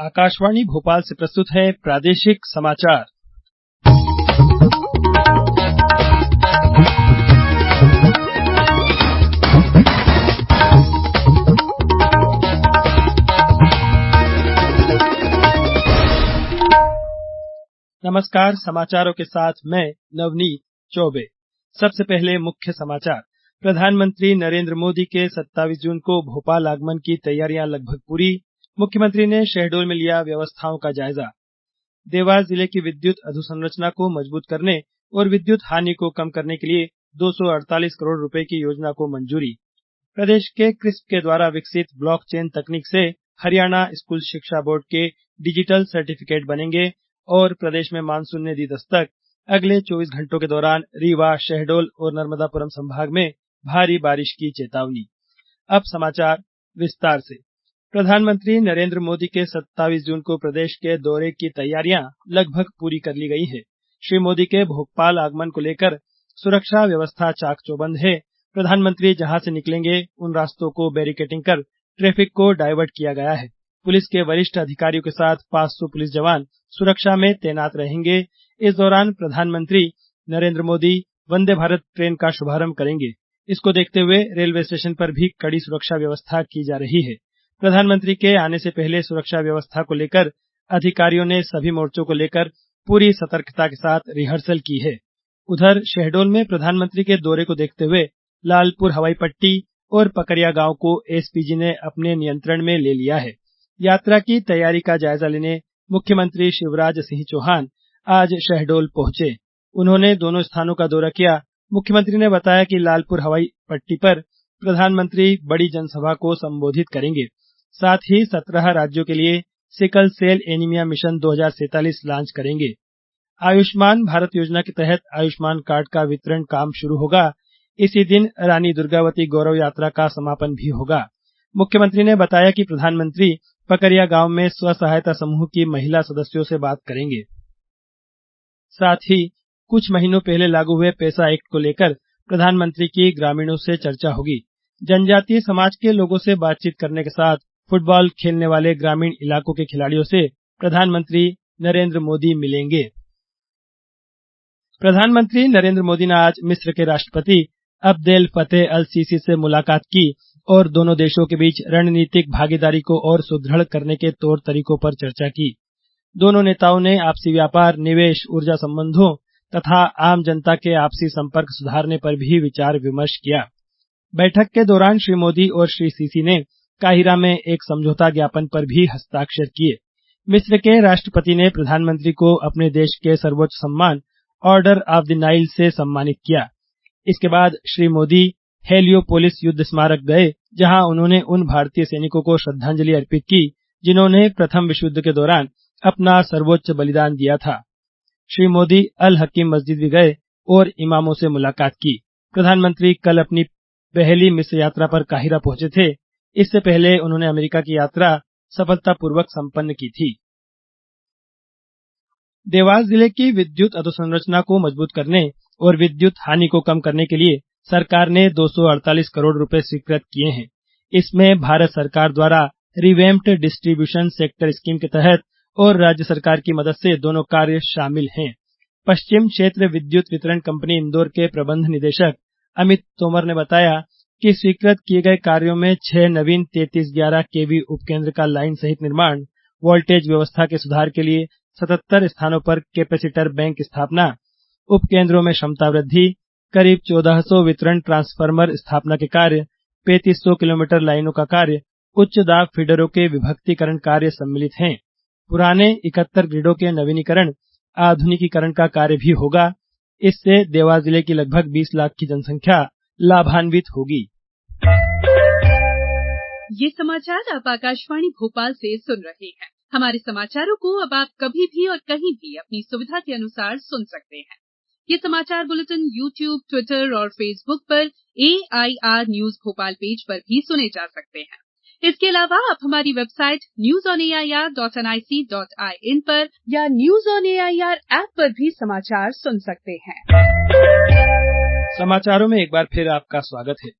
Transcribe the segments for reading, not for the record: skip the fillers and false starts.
आकाशवाणी भोपाल से प्रस्तुत है प्रादेशिक समाचार। नमस्कार, समाचारों के साथ मैं नवनीत चौबे। सबसे पहले मुख्य समाचार। प्रधानमंत्री नरेंद्र मोदी के 27 जून को भोपाल आगमन की तैयारियां लगभग पूरी। मुख्यमंत्री ने शहडोल में लिया व्यवस्थाओं का जायजा। देवास जिले की विद्युत अधोसंरचना को मजबूत करने और विद्युत हानि को कम करने के लिए 248 करोड़ रुपए की योजना को मंजूरी। प्रदेश के क्रिस्प के द्वारा विकसित ब्लॉकचेन तकनीक से हरियाणा स्कूल शिक्षा बोर्ड के डिजिटल सर्टिफिकेट बनेंगे और प्रदेश में मानसून ने दी दस्तक। अगले 24 घंटों के दौरान रीवा, शहडोल और नर्मदापुरम संभाग में भारी बारिश की चेतावनी। अब समाचार विस्तार से। प्रधानमंत्री नरेंद्र मोदी के 27 जून को प्रदेश के दौरे की तैयारियां लगभग पूरी कर ली गई है। श्री मोदी के भोपाल आगमन को लेकर सुरक्षा व्यवस्था चाक-चौबंद है। प्रधानमंत्री जहां से निकलेंगे उन रास्तों को बैरिकेडिंग कर ट्रैफिक को डायवर्ट किया गया है। पुलिस के वरिष्ठ अधिकारियों के साथ 500 पुलिस जवान सुरक्षा में तैनात रहेंगे। इस दौरान प्रधानमंत्री नरेंद्र मोदी वंदे भारत ट्रेन का शुभारंभ करेंगे। इसको देखते हुए रेलवे स्टेशन पर भी कड़ी सुरक्षा व्यवस्था की जा रही है। प्रधानमंत्री के आने से पहले सुरक्षा व्यवस्था को लेकर अधिकारियों ने सभी मोर्चों को लेकर पूरी सतर्कता के साथ रिहर्सल की है। उधर शहडोल में प्रधानमंत्री के दौरे को देखते हुए लालपुर हवाई पट्टी और पकरिया गांव को एसपीजी ने अपने नियंत्रण में ले लिया है। यात्रा की तैयारी का जायजा लेने मुख्यमंत्री शिवराज सिंह चौहान आज शहडोल पहुंचे। उन्होंने दोनों स्थानों का दौरा किया। मुख्यमंत्री ने बताया कि लालपुर हवाई पट्टी पर प्रधानमंत्री बड़ी जनसभा को संबोधित करेंगे। साथ ही 17 राज्यों के लिए sickle cell anaemia mission 2047 launch करेंगे। आयुष्मान भारत योजना के तहत आयुष्मान कार्ड का वितरण काम शुरू होगा। इसी दिन रानी दुर्गावती गौरव यात्रा का समापन भी होगा। मुख्यमंत्री ने बताया कि प्रधानमंत्री पकरिया गांव में स्व सहायता समूह की महिला सदस्यों से बात करेंगे। साथ ही कुछ महीनों पहले लागू हुए पैसा एक्ट को लेकर प्रधानमंत्री की ग्रामीणों से चर्चा होगी। जनजातीय समाज के लोगों से बातचीत करने के साथ फुटबॉल खेलने वाले ग्रामीण इलाकों के खिलाड़ियों से प्रधानमंत्री नरेंद्र मोदी मिलेंगे। प्रधानमंत्री नरेंद्र मोदी ने आज मिस्र के राष्ट्रपति अब्देल फतेह अल सीसी से मुलाकात की और दोनों देशों के बीच रणनीतिक भागीदारी को और सुदृढ़ करने के तौर तरीकों पर चर्चा की। दोनों नेताओं ने आपसी व्यापार, निवेश, ऊर्जा संबंधों तथा आम जनता के आपसी संपर्क सुधारने पर भी विचार विमर्श किया। बैठक के दौरान श्री मोदी और श्री सीसी ने काहिरा में एक समझौता ज्ञापन पर भी हस्ताक्षर किए। मिस्र के राष्ट्रपति ने प्रधानमंत्री को अपने देश के सर्वोच्च सम्मान ऑर्डर ऑफ द नाइल से सम्मानित किया। इसके बाद श्री मोदी हेलियोपोलिस युद्ध स्मारक गए, जहां उन्होंने उन भारतीय सैनिकों को श्रद्धांजलि अर्पित की जिन्होंने प्रथम विश्व युद्ध के दौरान अपना सर्वोच्च बलिदान दिया था। श्री मोदी अल हकीम मस्जिद भी गए और इमामों से मुलाकात की। प्रधानमंत्री कल अपनी पहली मिस्र यात्रा पर काहिरा पहुंचे थे। इससे पहले उन्होंने अमेरिका की यात्रा सफलतापूर्वक संपन्न की थी। देवास जिले की विद्युत अधोसंरचना को मजबूत करने और विद्युत हानि को कम करने के लिए सरकार ने 248 करोड़ रुपए स्वीकृत किए हैं। इसमें भारत सरकार द्वारा रिवैम्प्ड डिस्ट्रीब्यूशन सेक्टर स्कीम के तहत और राज्य सरकार की मदद से दोनों कार्य शामिल हैं। पश्चिम क्षेत्र विद्युत वितरण कंपनी इंदौर के प्रबंध निदेशक अमित तोमर ने बताया कि स्वीकृत किए गए कार्यों में 6 नवीन 3311 केवी उपकेंद्र का लाइन सहित निर्माण, वोल्टेज व्यवस्था के सुधार के लिए 77 स्थानों पर कैपेसिटर बैंक स्थापना, उपकेंद्रों में क्षमता वृद्धि, करीब 1400 वितरण ट्रांसफार्मर स्थापना के कार्य, 3500 किलोमीटर लाइनों का कार्य, उच्च दाब फीडरों के विभक्तीकरण कार्य सम्मिलित हैं। पुराने 71 ग्रिडों के नवीनीकरण, आधुनिकीकरण का कार्य भी होगा। इससे देवास जिले की लगभग 20 लाख की जनसंख्या लाभान्वित होगी। ये समाचार आप आकाशवाणी भोपाल से सुन रहे हैं। हमारे समाचारों को अब आप कभी भी और कहीं भी अपनी सुविधा के अनुसार सुन सकते हैं। ये समाचार बुलेटिन YouTube, ट्विटर और फेसबुक पर AIR न्यूज भोपाल पेज पर भी सुने जा सकते हैं। इसके अलावा आप हमारी वेबसाइट newsonair.nic.in पर या न्यूज ऑन एआईआर ऐप पर भी समाचार सुन सकते हैं। समाचारों में एक बार फिर आपका स्वागत है।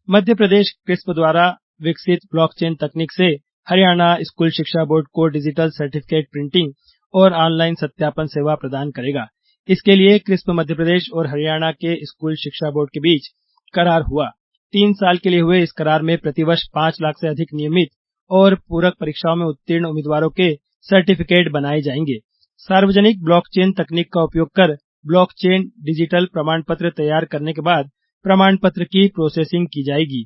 मध्य प्रदेश क्रिस्प द्वारा विकसित ब्लॉकचेन तकनीक से हरियाणा स्कूल शिक्षा बोर्ड को डिजिटल सर्टिफिकेट प्रिंटिंग और ऑनलाइन सत्यापन सेवा प्रदान करेगा। इसके लिए क्रिस्प मध्यप्रदेश और हरियाणा के स्कूल शिक्षा बोर्ड के बीच करार हुआ। 3 साल के लिए हुए इस करार में प्रतिवर्ष 5 लाख से अधिक नियमित और पूरक परीक्षाओं में उत्तीर्ण उम्मीदवारों के सर्टिफिकेट बनाए जाएंगे। सार्वजनिक ब्लॉकचेन तकनीक का उपयोग कर ब्लॉकचेन डिजिटल प्रमाण पत्र तैयार करने के बाद प्रमाण पत्र की प्रोसेसिंग की जाएगी।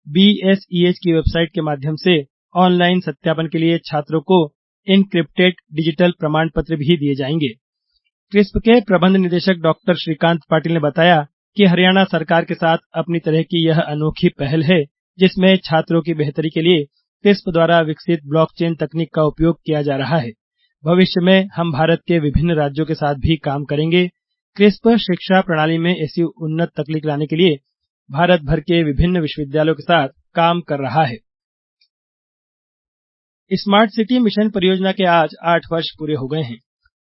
BSEH की वेबसाइट के माध्यम से ऑनलाइन सत्यापन के लिए छात्रों को इनक्रिप्टेड डिजिटल प्रमाण पत्र भी दिए जाएंगे। क्रिस्प के प्रबंध निदेशक डॉक्टर श्रीकांत पाटिल ने बताया कि हरियाणा सरकार के साथ अपनी तरह की यह अनोखी पहल है, जिसमें छात्रों की बेहतरी के लिए क्रिस्प द्वारा विकसित ब्लॉकचेन तकनीक का उपयोग किया जा रहा है। भविष्य में हम भारत के विभिन्न राज्यों के साथ भी काम करेंगे। क्रिस्प शिक्षा प्रणाली में ऐसी उन्नत तकनीक लाने के लिए भारत भर के विभिन्न विश्वविद्यालयों के साथ काम कर रहा है। स्मार्ट सिटी मिशन परियोजना के आज 8 वर्ष पूरे हो गए हैं।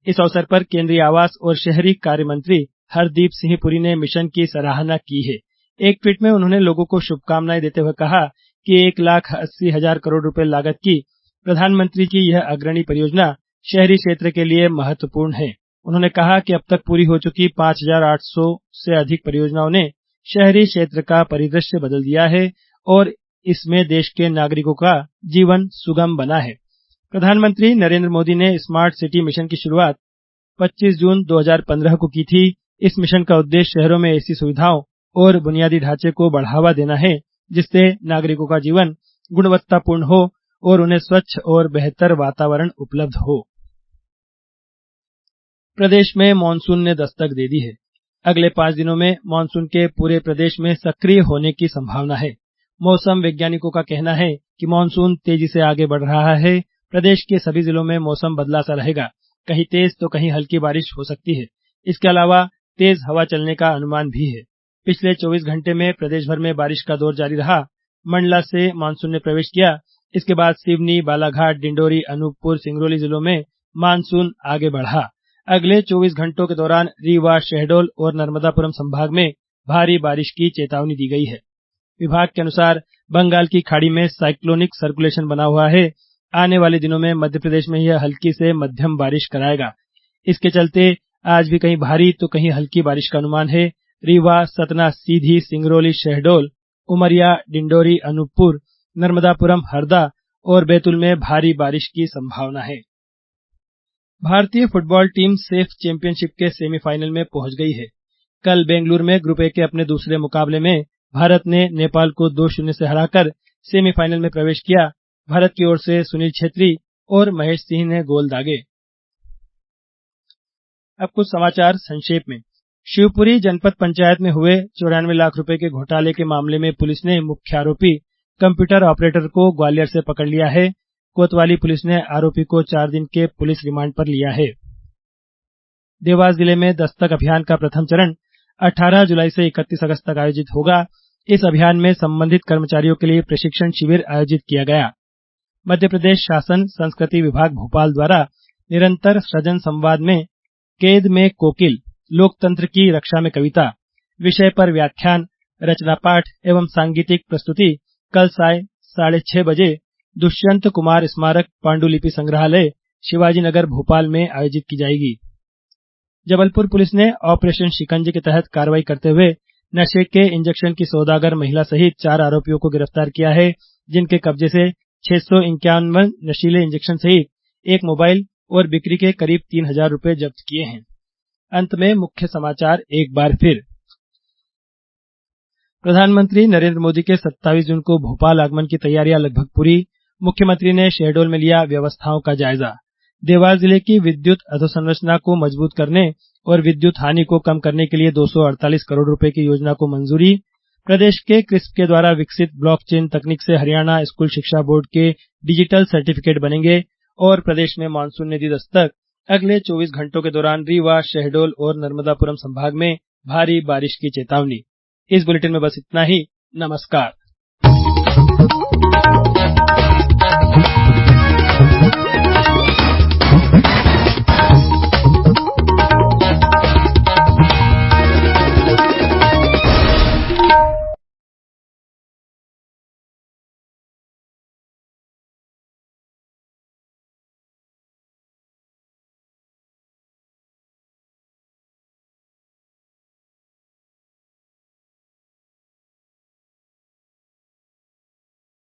इस अवसर पर केंद्रीय आवास और शहरी कार्य मंत्री हरदीप सिंह पुरी ने मिशन की सराहना की है। एक ट्वीट में उन्होंने लोगों को शुभकामनाएं देते हुए कहा कि 1,80,000 करोड़ रुपए लागत की प्रधानमंत्री की यह अग्रणी परियोजना शहरी क्षेत्र के लिए महत्वपूर्ण है। उन्होंने कहा कि अब तक पूरी हो चुकी 5,800 से अधिक परियोजनाओं ने शहरी क्षेत्र का परिदृश्य बदल दिया है और इसमें देश के नागरिकों का जीवन सुगम बना है। प्रधानमंत्री नरेंद्र मोदी ने स्मार्ट सिटी मिशन की शुरुआत 25 जून 2015 को की थी। इस मिशन का उद्देश्य शहरों में ऐसी सुविधाओं और बुनियादी ढांचे को बढ़ावा देना है, जिससे नागरिकों का जीवन गुणवत्तापूर्ण हो और उन्हें स्वच्छ और बेहतर वातावरण उपलब्ध हो। प्रदेश में मानसून ने दस्तक दे दी है। अगले 5 दिनों में मानसून के पूरे प्रदेश में सक्रिय होने की संभावना है। मौसम वैज्ञानिकों का कहना है कि मानसून तेजी से आगे बढ़ रहा है। प्रदेश के सभी जिलों में मौसम बदला सा रहेगा। कहीं तेज तो कहीं हल्की बारिश हो सकती है। इसके अलावा तेज हवा चलने का अनुमान भी है। पिछले 24 घंटे में प्रदेश भर में बारिश का दौर जारी रहा। मंडला से मानसून ने प्रवेश किया। इसके बाद सिवनी, बालाघाट, डिंडोरी, अनूपपुर, सिंगरौली जिलों में मानसून आगे बढ़ा। अगले 24 घंटों के दौरान रीवा, शहडोल और नर्मदापुरम संभाग में भारी बारिश की चेतावनी दी गई है। विभाग के अनुसार बंगाल की खाड़ी में साइक्लोनिक सर्कुलेशन बना हुआ है। आने वाले दिनों में मध्य प्रदेश में यह हल्की से मध्यम बारिश कराएगा। इसके चलते आज भी कहीं भारी तो कहीं हल्की बारिश का अनुमान है। रीवा, सतना, सीधी, सिंगरौली, शहडोल, उमरिया, डिंडोरी, अनूपपुर, नर्मदापुरम, हरदा और बैतूल में भारी बारिश की संभावना है। भारतीय फुटबॉल टीम सेफ चैंपियनशिप के सेमीफाइनल में पहुंच गई है। कल बेंगलुरु में ग्रुप ए के अपने दूसरे मुकाबले में भारत ने नेपाल को 2-0 से हराकर सेमीफाइनल में प्रवेश किया। भारत की ओर से सुनील छेत्री और महेश सिंह ने गोल दागे। अब कुछ समाचार संक्षेप में। शिवपुरी जनपद पंचायत में हुए 94 लाख रुपए के घोटाले के मामले में पुलिस ने मुख्य आरोपी कंप्यूटर ऑपरेटर को ग्वालियर से पकड़ लिया है। कोतवाली पुलिस ने आरोपी को 4 दिन के पुलिस रिमांड पर लिया है। देवास जिले में दस्तक अभियान का प्रथम चरण 18 जुलाई से 31 अगस्त तक आयोजित होगा। इस अभियान में संबंधित कर्मचारियों के लिए प्रशिक्षण शिविर आयोजित किया गया। मध्य प्रदेश शासन संस्कृति विभाग भोपाल द्वारा निरंतर सृजन संवाद में कैद में कोकिल, लोकतंत्र की रक्षा में कविता विषय पर व्याख्यान, रचना पाठ एवं सांगीतिक प्रस्तुति कल साय 6:30 बजे दुष्यंत कुमार स्मारक पांडुलिपि संग्रहालय, शिवाजीनगर, भोपाल में आयोजित की जाएगी। जबलपुर पुलिस ने ऑपरेशन शिकंजे के तहत कार्रवाई करते हुए नशे के इंजेक्शन की सौदागर महिला सहित 4 आरोपियों को गिरफ्तार किया है, जिनके कब्जे से 651 नशीले इंजेक्शन सहित 1 मोबाइल और बिक्री के करीब 3,000 रुपए जब्त किए हैं। अंत में मुख्य समाचार एक बार फिर। प्रधानमंत्री नरेंद्र मोदी के 27 जून को भोपाल आगमन की तैयारियां लगभग पूरी। मुख्यमंत्री ने शहडोल में लिया व्यवस्थाओं का जायजा। देवास जिले की विद्युत अधोसंरचना को मजबूत करने और विद्युत हानि को कम करने के लिए 248 करोड़ रुपए की योजना को मंजूरी। प्रदेश के क्रिस्प के द्वारा विकसित ब्लॉकचेन तकनीक से हरियाणा स्कूल शिक्षा बोर्ड के डिजिटल सर्टिफिकेट बनेंगे और प्रदेश में मानसून ने दी दस्तक। अगले 24 घंटों के दौरान रीवा, शहडोल और नर्मदापुरम संभाग में भारी बारिश की चेतावनी। इस बुलेटिन में बस इतना ही। नमस्कार।